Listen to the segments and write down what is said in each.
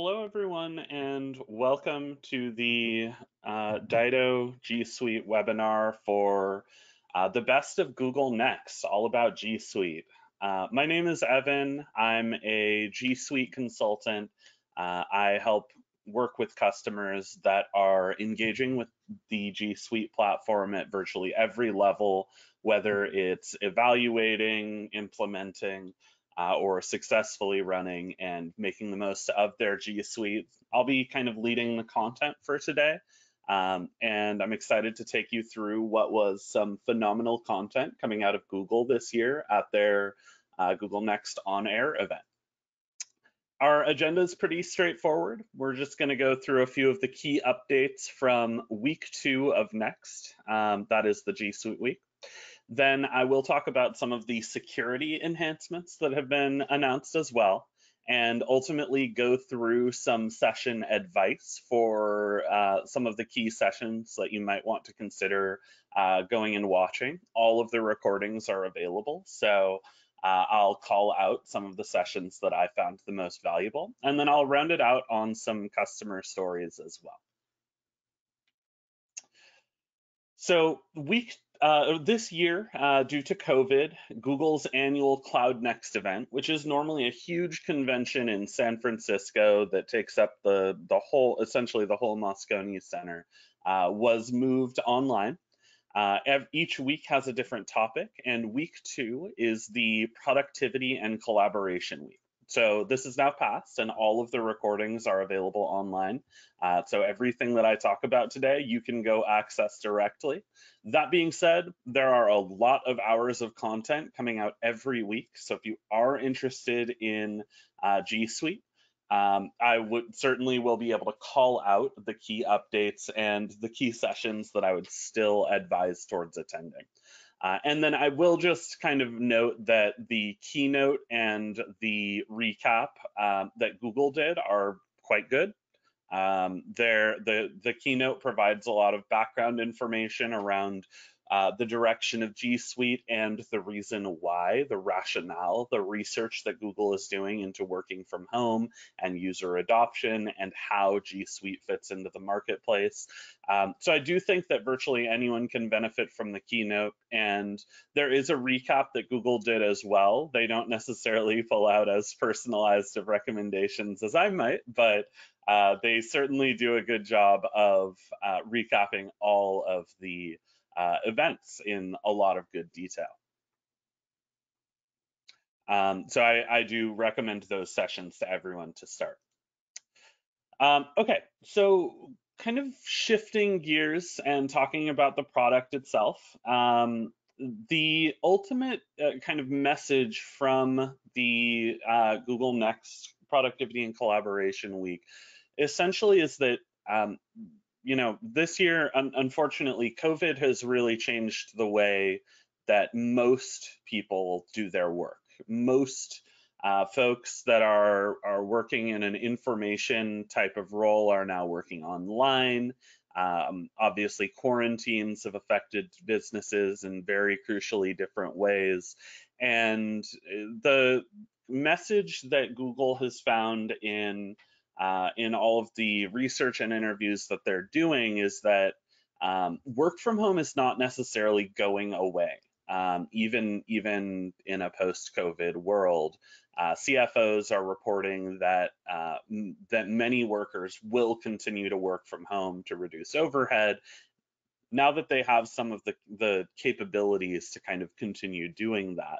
Hello, everyone, and welcome to the Dido G Suite webinar for the best of Google Next, all about G Suite. My name is Evan. I'm a G Suite consultant. I help work with customers that are engaging with the G Suite platform at virtually every level, whether it's evaluating, implementing, or successfully running and making the most of their G Suite. I'll be kind of leading the content for today. And I'm excited to take you through what was some phenomenal content coming out of Google this year at their Google Next OnAir event. Our agenda is pretty straightforward. We're just going to go through a few of the key updates from week 2 of Next. That is the G Suite week. Then I will talk about some of the security enhancements that have been announced as well, and ultimately go through some session advice for some of the key sessions that you might want to consider going and watching. All of the recordings are available, so I'll call out some of the sessions that I found the most valuable, and then I'll round it out on some customer stories as well. So this year, due to COVID, Google's annual Cloud Next event, which is normally a huge convention in San Francisco that takes up essentially the whole Moscone Center, was moved online. Each week has a different topic, and week 2 is the productivity and collaboration week. So this is now passed, and all of the recordings are available online. So everything that I talk about today, you can go access directly. That being said, there are a lot of hours of content coming out every week. So if you are interested in G Suite, I would certainly will be able to call out the key updates and the key sessions that I would still advise towards attending. And then I will just kind of note that the keynote and the recap that Google did are quite good. The keynote provides a lot of background information around the direction of G Suite and the reason why, the rationale, the research that Google is doing into working from home and user adoption and how G Suite fits into the marketplace. So I do think that virtually anyone can benefit from the keynote, and there is a recap that Google did as well. They don't necessarily pull out as personalized of recommendations as I might, but they certainly do a good job of recapping all of the events in a lot of good detail. So I do recommend those sessions to everyone to start. Okay, so kind of shifting gears and talking about the product itself. The ultimate kind of message from the Google Next Productivity and Collaboration Week essentially is that this year, unfortunately, COVID has really changed the way that most people do their work. Most folks that are working in an information type of role are now working online. Obviously, quarantines have affected businesses in very crucially different ways. And the message that Google has found in all of the research and interviews that they're doing is that work from home is not necessarily going away. Even in a post-COVID world, CFOs are reporting that that many workers will continue to work from home to reduce overhead now that they have some of the capabilities to kind of continue doing that.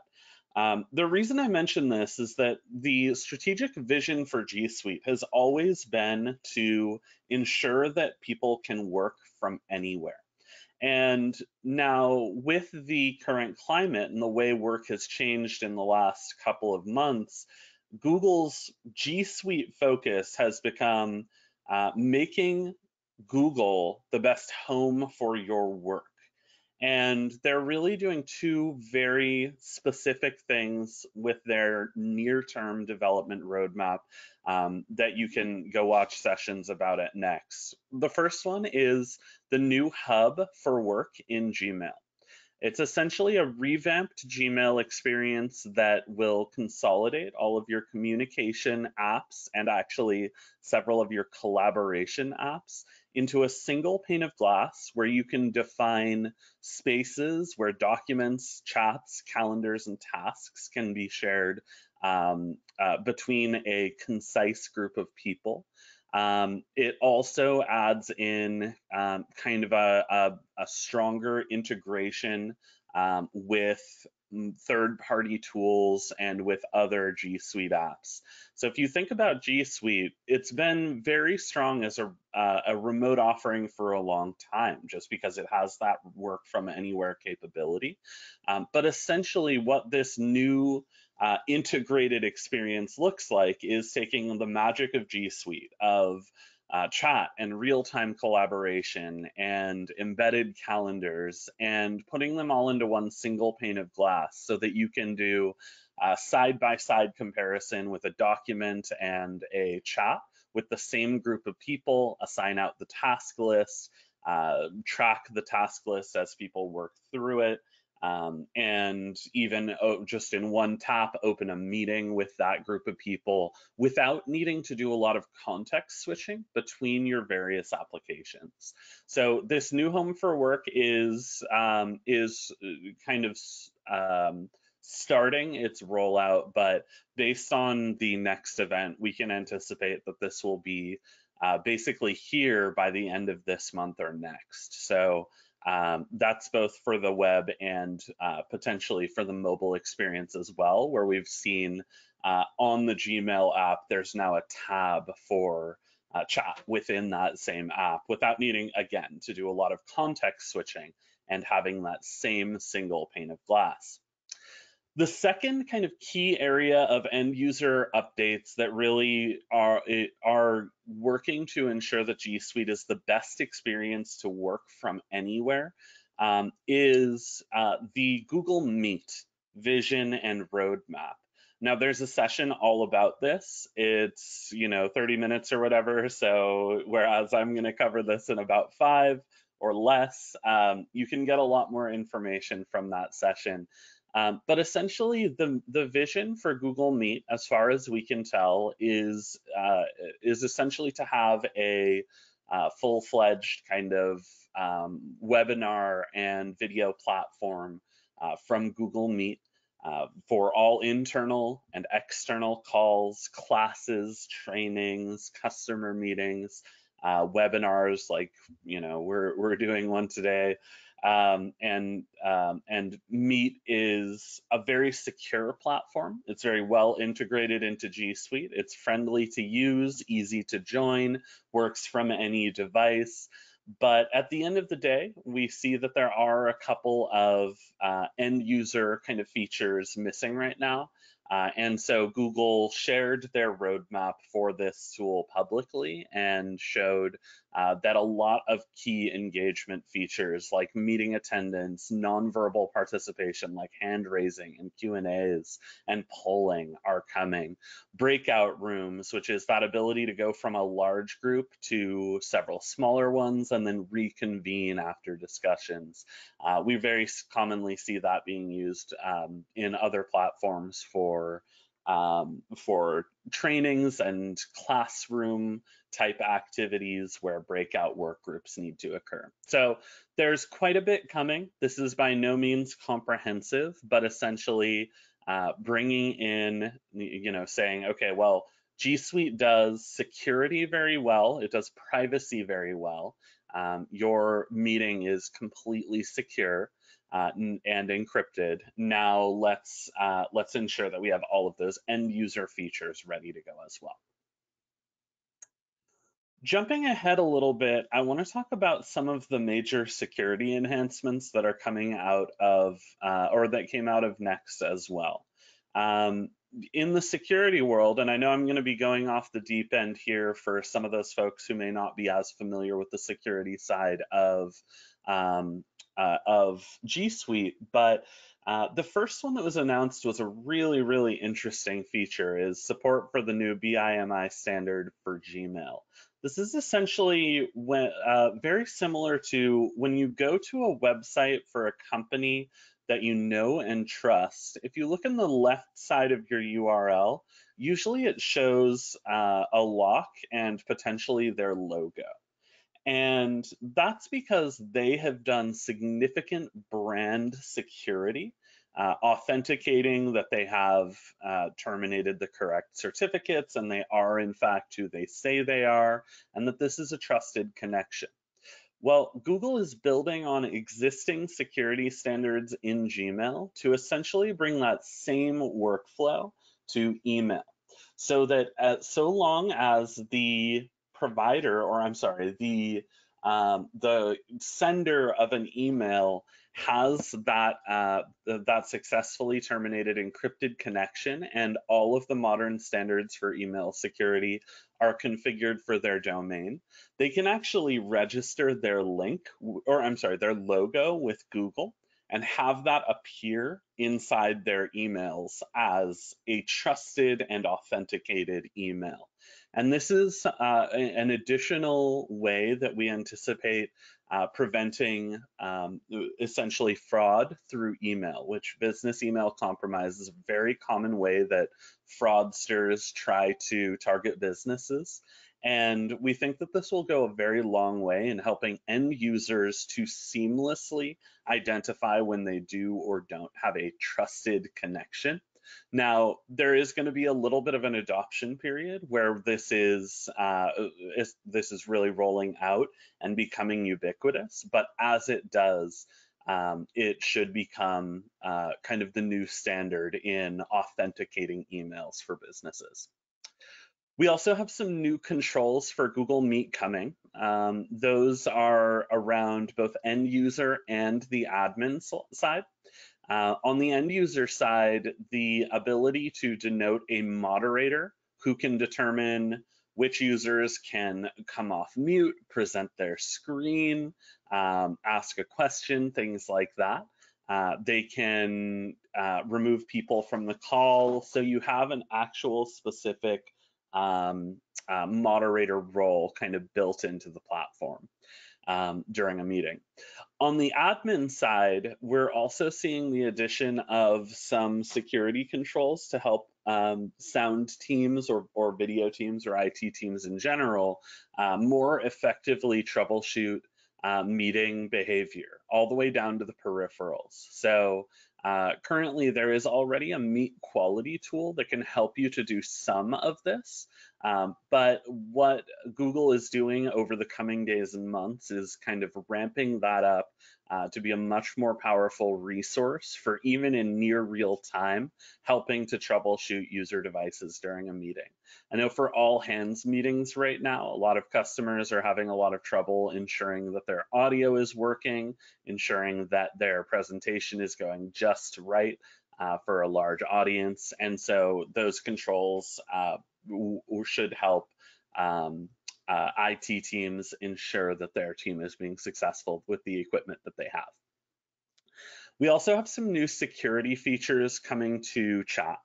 The reason I mention this is that the strategic vision for G Suite has always been to ensure that people can work from anywhere. And now with the current climate and the way work has changed in the last couple of months, Google's G Suite focus has become making Google the best home for your work. And they're really doing two very specific things with their near-term development roadmap that you can go watch sessions about at Next. The first one is the new hub for work in Gmail. It's essentially a revamped Gmail experience that will consolidate all of your communication apps and actually several of your collaboration apps into a single pane of glass where you can define spaces where documents, chats, calendars, and tasks can be shared between a concise group of people. It also adds in kind of a stronger integration with third-party tools and with other G Suite apps. So if you think about G Suite, it's been very strong as a remote offering for a long time, just because it has that work from anywhere capability. But essentially, what this new integrated experience looks like is taking the magic of G Suite, of chat and real-time collaboration and embedded calendars, and putting them all into one single pane of glass so that you can do a side-by-side comparison with a document and a chat with the same group of people, assign out the task list, track the task list as people work through it, and even just in one tap, open a meeting with that group of people without needing to do a lot of context switching between your various applications. So this new home for work is kind of starting its rollout, but based on the next event, we can anticipate that this will be basically here by the end of this month or next. So that's both for the web and potentially for the mobile experience as well, where we've seen on the Gmail app, there's now a tab for chat within that same app without needing, again, to do a lot of context switching and having that same single pane of glass. The second kind of key area of end user updates that really are working to ensure that G Suite is the best experience to work from anywhere is the Google Meet vision and roadmap. Now, there's a session all about this. It's 30 minutes or whatever. So whereas I'm going to cover this in about 5 or less, you can get a lot more information from that session. But essentially, the vision for Google Meet, as far as we can tell, is essentially to have a full-fledged kind of webinar and video platform from Google Meet for all internal and external calls, classes, trainings, customer meetings, webinars like we're doing one today. And Meet is a very secure platform. It's very well integrated into G Suite. It's friendly to use, easy to join, works from any device. But at the end of the day, we see that there are a couple of end user kind of features missing right now. And so Google shared their roadmap for this tool publicly and showed that a lot of key engagement features like meeting attendance, nonverbal participation like hand raising and Q&As and polling are coming. Breakout rooms, which is that ability to go from a large group to several smaller ones and then reconvene after discussions. We very commonly see that being used in other platforms for trainings and classroom type activities where breakout work groups need to occur. So there's quite a bit coming. This is by no means comprehensive, but essentially bringing in, saying, okay, well, G Suite does security very well. It does privacy very well. Your meeting is completely secure and encrypted. Now let's ensure that we have all of those end user features ready to go as well. Jumping ahead a little bit, I want to talk about some of the major security enhancements that are coming out of, or that came out of Next as well. In the security world, and I know I'm going to be going off the deep end here for some of those folks who may not be as familiar with the security side of of G Suite, but the first one that was announced was a really, really interesting feature is support for the new BIMI standard for Gmail. This is essentially very similar to when you go to a website for a company that you know and trust. If you look in the left side of your URL, usually it shows a lock and potentially their logo. And that's because they have done significant brand security, authenticating that they have terminated the correct certificates and they are, in fact, who they say they are, and that this is a trusted connection. Well, Google is building on existing security standards in Gmail to essentially bring that same workflow to email so that so long as the provider, or I'm sorry, the sender of an email has that successfully terminated encrypted connection and all of the modern standards for email security are configured for their domain, they can actually register their link, or I'm sorry, their logo with Google and have that appear inside their emails as a trusted and authenticated email. And this is an additional way that we anticipate preventing essentially fraud through email, which business email compromise is a very common way that fraudsters try to target businesses. And we think that this will go a very long way in helping end users to seamlessly identify when they do or don't have a trusted connection. Now, there is going to be a little bit of an adoption period where this is really rolling out and becoming ubiquitous, but as it does, it should become kind of the new standard in authenticating emails for businesses. We also have some new controls for Google Meet coming. Those are around both end user and the admin side. On the end user side, the ability to denote a moderator who can determine which users can come off mute, present their screen, ask a question, things like that. They can remove people from the call. So you have an actual specific moderator role kind of built into the platform during a meeting. On the admin side, we're also seeing the addition of some security controls to help sound teams or video teams or IT teams in general more effectively troubleshoot meeting behavior all the way down to the peripherals. So currently there is already a Meet quality tool that can help you to do some of this. But what Google is doing over the coming days and months is kind of ramping that up to be a much more powerful resource for even in near real time, helping to troubleshoot user devices during a meeting. I know for all hands meetings right now, a lot of customers are having a lot of trouble ensuring that their audio is working, ensuring that their presentation is going just right for a large audience. And so those controls should help IT teams ensure that their team is being successful with the equipment that they have. We also have some new security features coming to chat.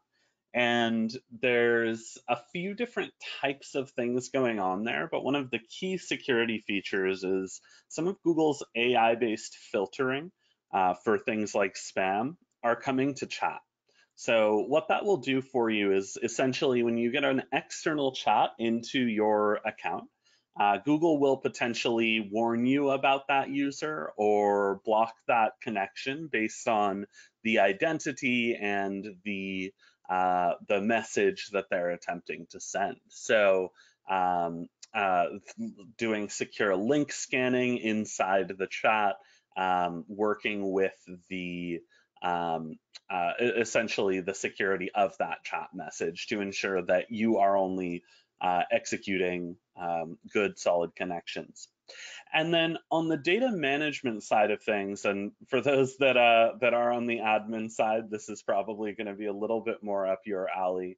And there's a few different types of things going on there, but one of the key security features is some of Google's AI-based filtering for things like spam are coming to chat. So what that will do for you is essentially when you get an external chat into your account, Google will potentially warn you about that user or block that connection based on the identity and the message that they're attempting to send. So doing secure link scanning inside the chat, working with the essentially the security of that chat message to ensure that you are only executing good, solid connections. And then on the data management side of things, and for those that are on the admin side, this is probably going to be a little bit more up your alley.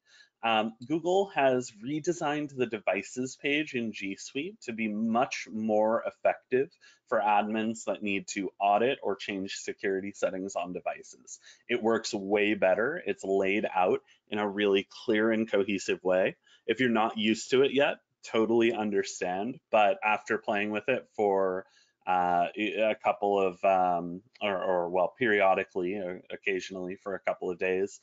Google has redesigned the devices page in G Suite to be much more effective for admins that need to audit or change security settings on devices. It works way better. It's laid out in a really clear and cohesive way. If you're not used to it yet, totally understand, but after playing with it for a couple of or well, periodically or occasionally for a couple of days,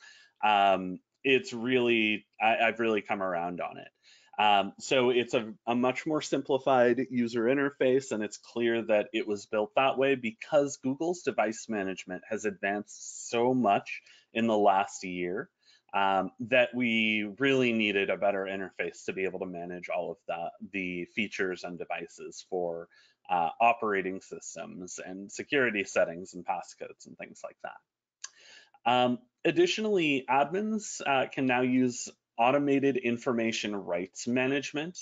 it's really I've really come around on it. So it's a much more simplified user interface, and it's clear that it was built that way because Google's device management has advanced so much in the last year, that we really needed a better interface to be able to manage all of the features and devices for operating systems and security settings and passcodes and things like that. Additionally, admins can now use automated information rights management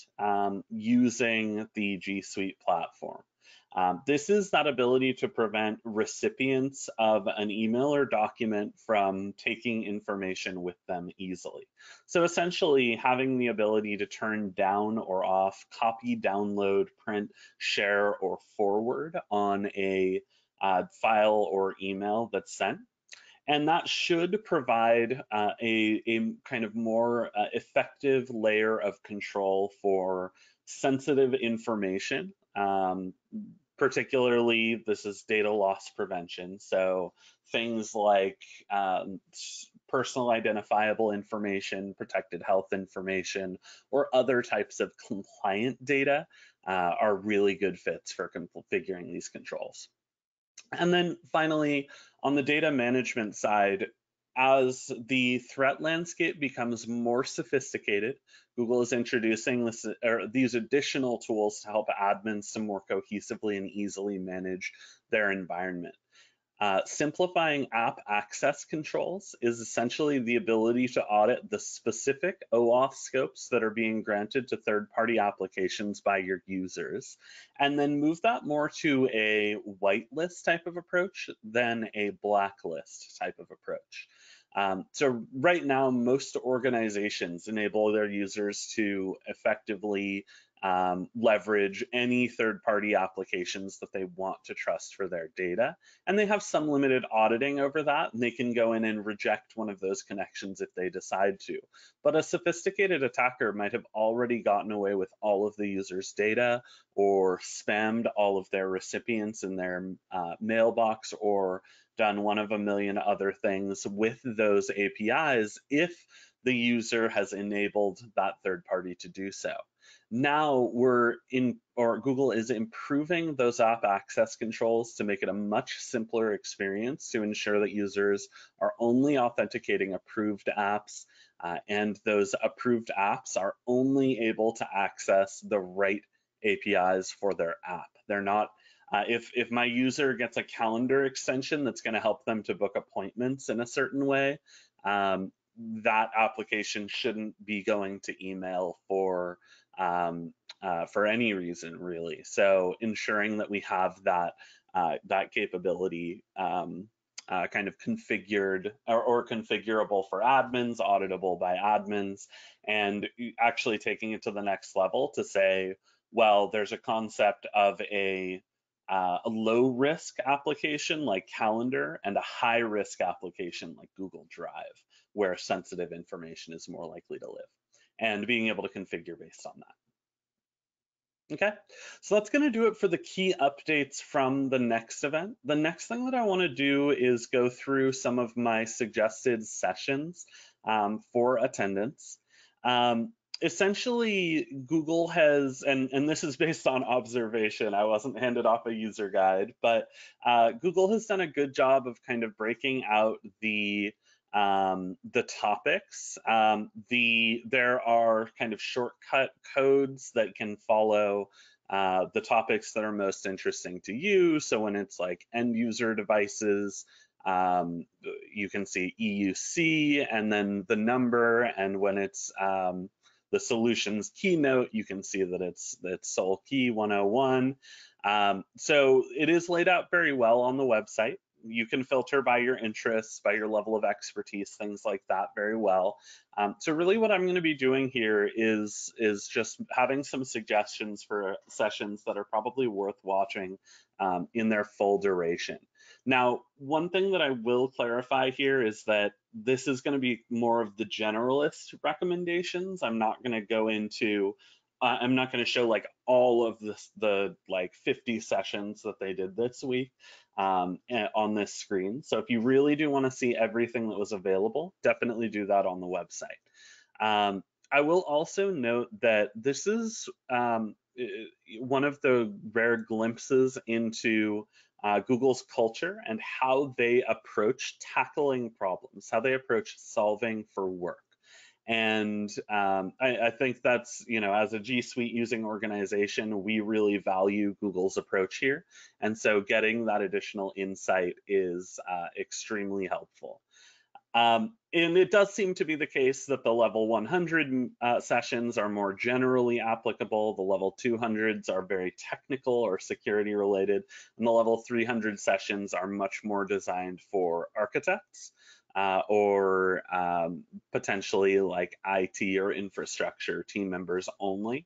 using the G Suite platform. This is that ability to prevent recipients of an email or document from taking information with them easily. So essentially having the ability to turn down or off copy, download, print, share, or forward on a file or email that's sent. And that should provide a kind of more effective layer of control for sensitive information. Particularly, this is data loss prevention. So things like personal identifiable information, protected health information, or other types of compliant data are really good fits for configuring these controls. And then finally, on the data management side, as the threat landscape becomes more sophisticated, Google is introducing these additional tools to help admins to more cohesively and easily manage their environment. Simplifying app access controls is essentially the ability to audit the specific OAuth scopes that are being granted to third-party applications by your users, and then move that more to a whitelist type of approach than a blacklist type of approach. So right now, most organizations enable their users to effectively leverage any third-party applications that they want to trust for their data. And they have some limited auditing over that, and they can go in and reject one of those connections if they decide to. But a sophisticated attacker might have already gotten away with all of the user's data or spammed all of their recipients in their mailbox or done one of a million other things with those APIs if the user has enabled that third party to do so. Now Google is improving those app access controls to make it a much simpler experience to ensure that users are only authenticating approved apps, and those approved apps are only able to access the right APIs for their app. They're not if my user gets a calendar extension that's going to help them to book appointments in a certain way, that application shouldn't be going to email for any reason, really. So ensuring that we have that capability kind of configured or configurable for admins, auditable by admins, and actually taking it to the next level to say, well, there's a concept of a low risk application like Calendar and a high risk application like Google Drive, where sensitive information is more likely to live, and being able to configure based on that. Okay, so that's going to do it for the key updates from the next event. The next thing that I want to do is go through some of my suggested sessions for attendance. Essentially, Google has, and this is based on observation, I wasn't handed off a user guide, but Google has done a good job of kind of breaking out the topics. There are kind of shortcut codes that can follow the topics that are most interesting to you. So when it's like end user devices, you can see EUC and then the number, and when it's the solutions keynote, you can see that it's Sol Key 101. So it is laid out very well on the website. You can filter by your interests, by your level of expertise, things like that very well. So really what I'm going to be doing here is just having some suggestions for sessions that are probably worth watching in their full duration. Now, one thing that I will clarify here is that this is going to be more of the generalist recommendations. I'm not going to go into I'm not going to show like all of the like 50 sessions that they did this week on this screen. So if you really do want to see everything that was available, definitely do that on the website. I will also note that this is one of the rare glimpses into Google's culture and how they approach tackling problems, how they approach solving for work. And I think that's, as a G Suite using organization, we really value Google's approach here. And so getting that additional insight is extremely helpful. And it does seem to be the case that the level 100 sessions are more generally applicable. The level 200s are very technical or security related, and the level 300 sessions are much more designed for architects or potentially like IT or infrastructure team members only.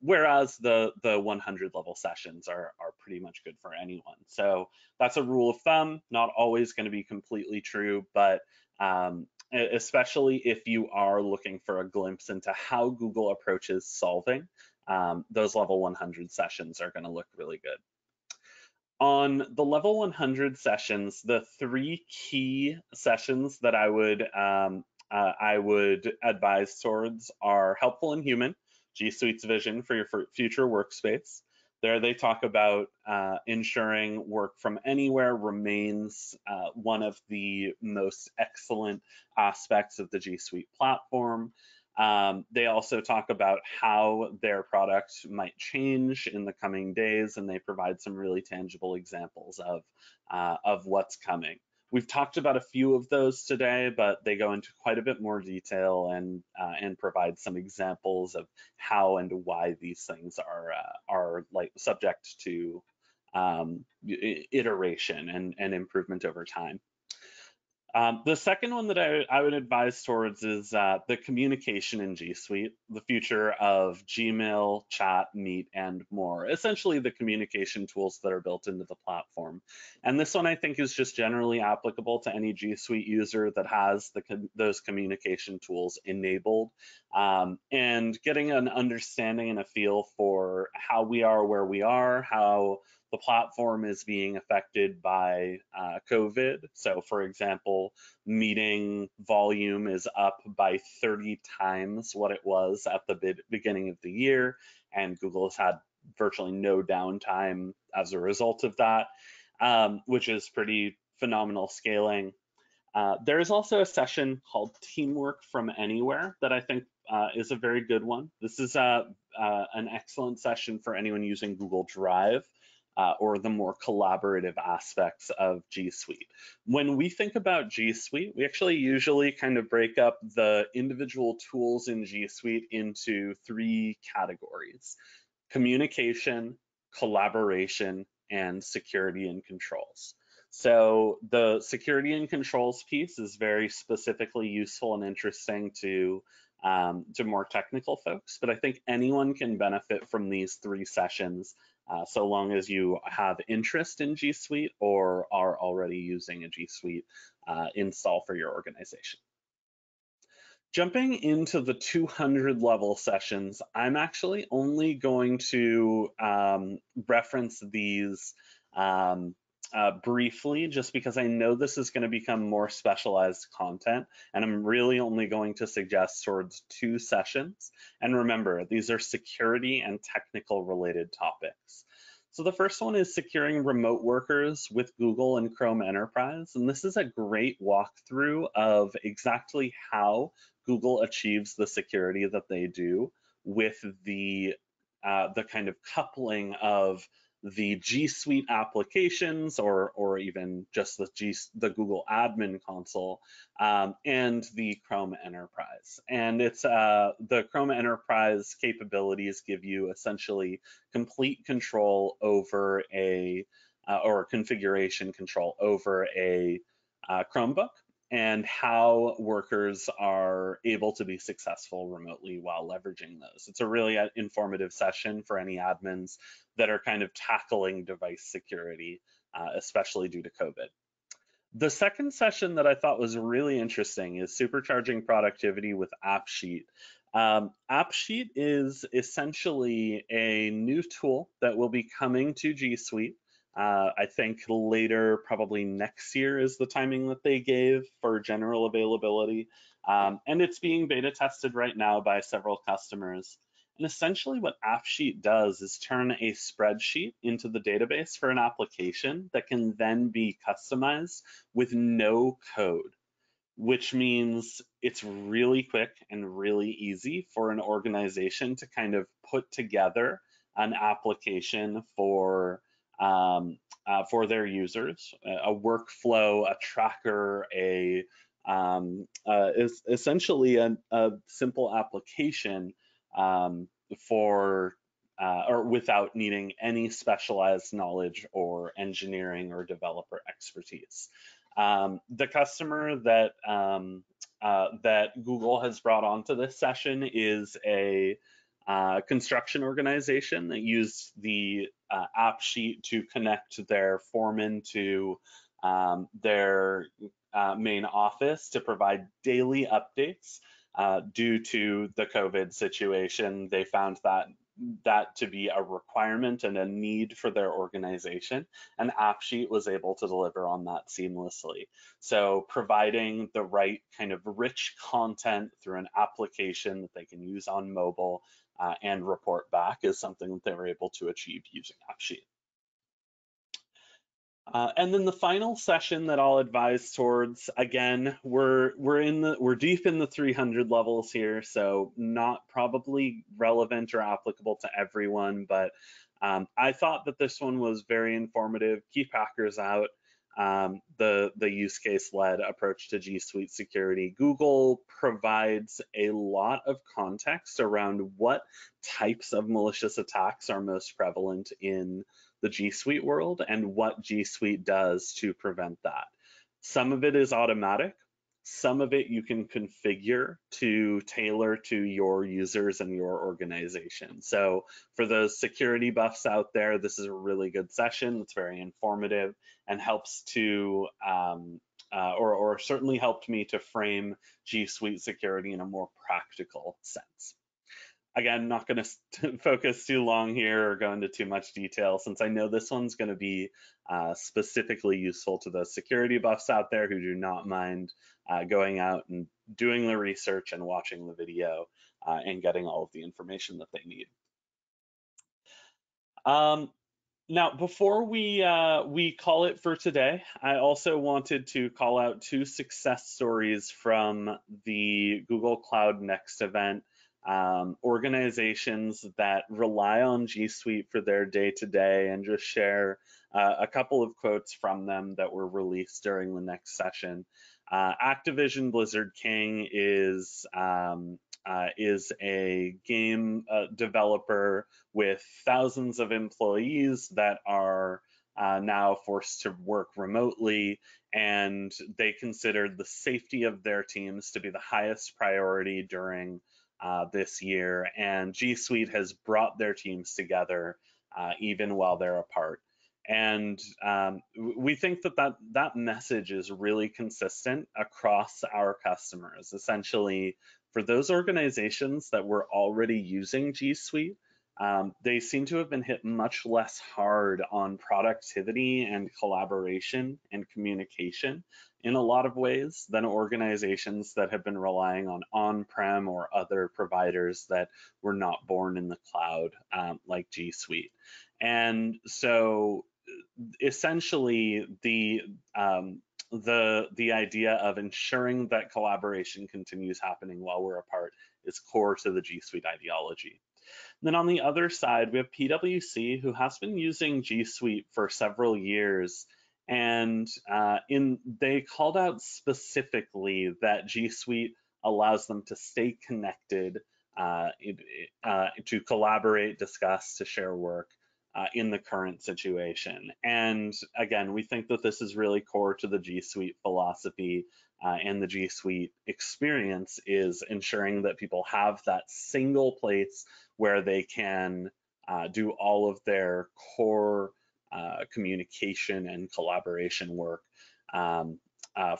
Whereas the 100 level sessions are pretty much good for anyone. So that's a rule of thumb, not always going to be completely true, but especially if you are looking for a glimpse into how Google approaches solving, those level 100 sessions are going to look really good. On the level 100 sessions, the three key sessions that I would advise towards are helpful and human, G Suite's vision for your future workspace. There they talk about ensuring work from anywhere remains one of the most excellent aspects of the G Suite platform. They also talk about how their product might change in the coming days, and they provide some really tangible examples of what's coming. We've talked about a few of those today, but they go into quite a bit more detail and provide some examples of how and why these things are like subject to iteration and improvement over time. The second one that I would advise towards is the communication in G Suite, the future of Gmail, chat, Meet, and more. Essentially, the communication tools that are built into the platform. And this one I think is just generally applicable to any G Suite user that has those communication tools enabled, and getting an understanding and a feel for how we are where we are, how the platform is being affected by COVID. So for example, meeting volume is up by 30 times what it was at the beginning of the year, and Google has had virtually no downtime as a result of that, which is pretty phenomenal scaling. There is also a session called Teamwork from Anywhere that I think is a very good one. This is an excellent session for anyone using Google Drive. Or the more collaborative aspects of G Suite. When we think about G Suite, we actually usually kind of break up the individual tools in G Suite into three categories: communication, collaboration, and security and controls. So the security and controls piece is very specifically useful and interesting to more technical folks, but I think anyone can benefit from these three sessions so long as you have interest in G Suite or are already using a G Suite install for your organization. Jumping into the 200 level sessions, I'm actually only going to reference these briefly, just because I know this is going to become more specialized content, and I'm really only going to suggest towards two sessions. And remember, these are security and technical related topics. So the first one is securing remote workers with Google and Chrome Enterprise. And this is a great walkthrough of exactly how Google achieves the security that they do with the kind of coupling of the G Suite applications, or even just the Google Admin Console, and the Chrome Enterprise. And it's the Chrome Enterprise capabilities give you essentially complete control over or configuration control over a Chromebook, and how workers are able to be successful remotely while leveraging those. It's a really informative session for any admins that are kind of tackling device security, especially due to COVID. The second session that I thought was really interesting is supercharging productivity with AppSheet. AppSheet is essentially a new tool that will be coming to G Suite. I think later, probably next year, is the timing that they gave for general availability. And it's being beta tested right now by several customers. And essentially what AppSheet does is turn a spreadsheet into the database for an application that can then be customized with no code, which means it's really quick and really easy for an organization to kind of put together an application for their users, a workflow, a tracker, is essentially a simple application for or without needing any specialized knowledge or engineering or developer expertise. The customer that Google has brought onto this session is a construction organization that used the app sheet to connect their foreman to their main office to provide daily updates. Due to the COVID situation, they found that to be a requirement and a need for their organization, and AppSheet was able to deliver on that seamlessly. So providing the right kind of rich content through an application that they can use on mobile and report back is something that they were able to achieve using AppSheet. And then the final session that I'll advise towards, again, we're deep in the 300 levels here, so not probably relevant or applicable to everyone, but I thought that this one was very informative. Keep hackers out. The use case led approach to G Suite security. Google provides a lot of context around what types of malicious attacks are most prevalent in the G Suite world and what G Suite does to prevent that. Some of it is automatic. Some of it you can configure to tailor to your users and your organization. So for those security buffs out there, this is a really good session. It's very informative and helps to, or certainly helped me to frame G Suite security in a more practical sense. Again, not going to focus too long here or go into too much detail, since I know this one's going to be specifically useful to those security buffs out there who do not mind going out and doing the research and watching the video and getting all of the information that they need. Now, before we call it for today, I also wanted to call out 2 success stories from the Google Cloud Next event. Organizations that rely on G Suite for their day-to-day, and just share a couple of quotes from them that were released during the next session. Activision Blizzard King is a game developer with thousands of employees that are now forced to work remotely, and they considered the safety of their teams to be the highest priority during this year, and G Suite has brought their teams together even while they're apart. And we think that message is really consistent across our customers. Essentially, for those organizations that were already using G Suite, they seem to have been hit much less hard on productivity and collaboration and communication in a lot of ways than organizations that have been relying on on-prem or other providers that were not born in the cloud, like G Suite. And so essentially the idea of ensuring that collaboration continues happening while we're apart is core to the G Suite ideology. Then on the other side, we have PwC, who has been using G Suite for several years. And they called out specifically that G Suite allows them to stay connected, to collaborate, discuss, to share work in the current situation. And again, we think that this is really core to the G Suite philosophy and the G Suite experience, is ensuring that people have that single place where they can do all of their core communication and collaboration work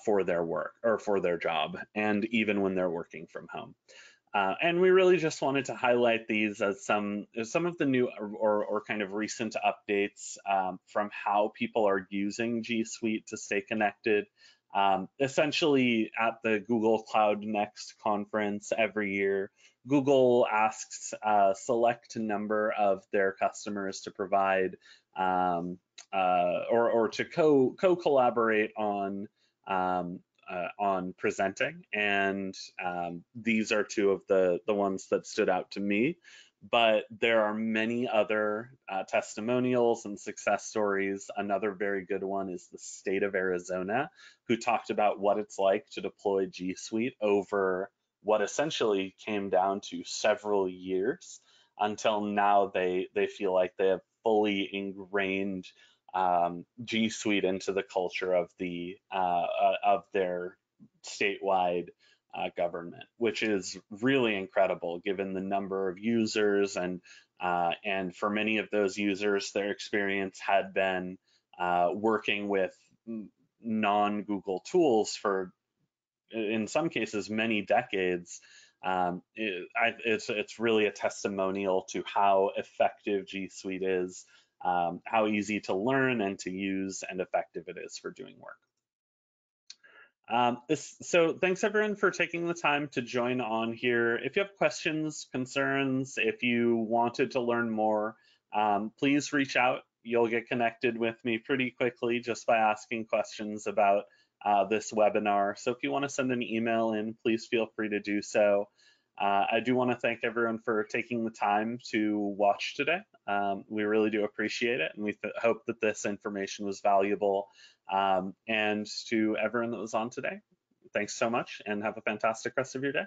for their work or for their job, and even when they're working from home. And we really just wanted to highlight these as some of the new or kind of recent updates from how people are using G Suite to stay connected. Essentially, at the Google Cloud Next conference every year, Google asks a select number of their customers to provide or to co-collaborate on presenting, and these are two of the ones that stood out to me. But there are many other testimonials and success stories. Another very good one is the state of Arizona, who talked about what it's like to deploy G Suite over what essentially came down to several years, until now they feel like they have fully ingrained G Suite into the culture of their statewide government, which is really incredible given the number of users, and for many of those users, their experience had been working with non-Google tools for, in some cases, many decades. It's really a testimonial to how effective G Suite is, how easy to learn and to use, and effective it is for doing work. So thanks everyone for taking the time to join on here. If you have questions, concerns, if you wanted to learn more, please reach out. You'll get connected with me pretty quickly just by asking questions about this webinar. So if you want to send an email in, please feel free to do so. I do want to thank everyone for taking the time to watch today. We really do appreciate it, and we hope that this information was valuable. And to everyone that was on today, thanks so much, and have a fantastic rest of your day.